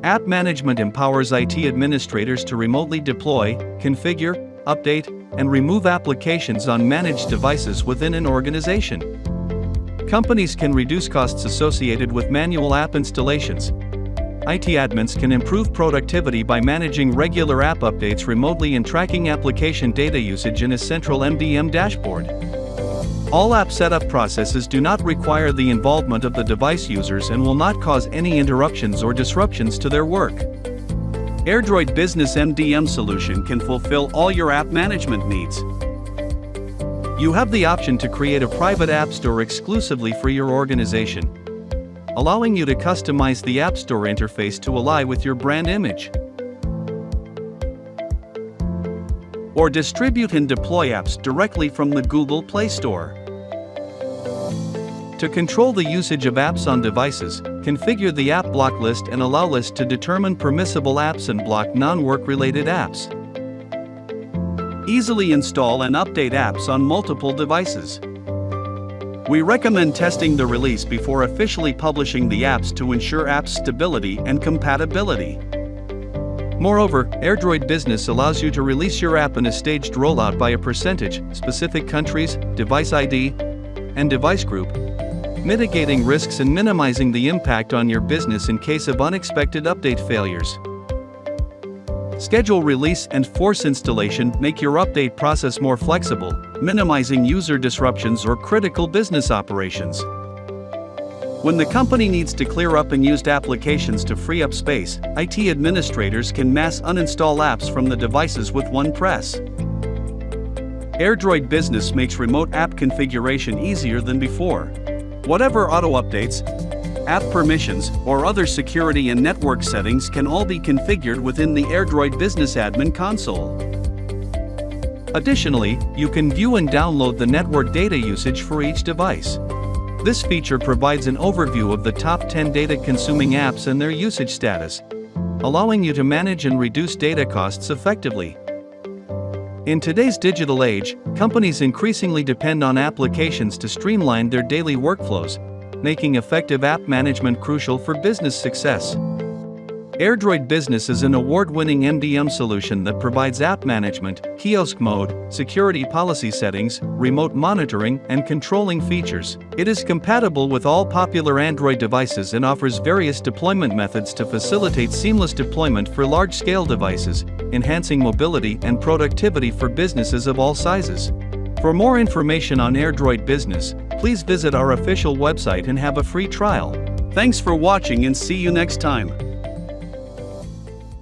App management empowers IT administrators to remotely deploy, configure, update, and remove applications on managed devices within an organization. Companies can reduce costs associated with manual app installations. IT admins can improve productivity by managing regular app updates remotely and tracking application data usage in a central MDM dashboard. All app setup processes do not require the involvement of the device users and will not cause any interruptions or disruptions to their work. AirDroid Business MDM solution can fulfill all your app management needs. You have the option to create a private app store exclusively for your organization, allowing you to customize the App Store interface to align with your brand image. Or distribute and deploy apps directly from the Google Play Store. To control the usage of apps on devices, configure the app block list and allow list to determine permissible apps and block non-work related apps. Easily install and update apps on multiple devices. We recommend testing the release before officially publishing the apps to ensure app stability and compatibility. Moreover, AirDroid Business allows you to release your app in a staged rollout by a percentage, specific countries, device ID, and device group, mitigating risks and minimizing the impact on your business in case of unexpected update failures. Schedule release and force installation make your update process more flexible, minimizing user disruptions or critical business operations. When the company needs to clear up unused applications to free up space, IT administrators can mass uninstall apps from the devices with one press. AirDroid Business makes remote app configuration easier than before. Whatever auto updates, app permissions, or other security and network settings can all be configured within the AirDroid Business Admin console. Additionally, you can view and download the network data usage for each device. This feature provides an overview of the top 10 data-consuming apps and their usage status, allowing you to manage and reduce data costs effectively. In today's digital age, companies increasingly depend on applications to streamline their daily workflows, making effective app management crucial for business success. AirDroid Business is an award-winning MDM solution that provides app management, kiosk mode, security policy settings, remote monitoring, and controlling features. It is compatible with all popular Android devices and offers various deployment methods to facilitate seamless deployment for large-scale devices, enhancing mobility and productivity for businesses of all sizes. For more information on AirDroid Business, please visit our official website and have a free trial. Thanks for watching and see you next time.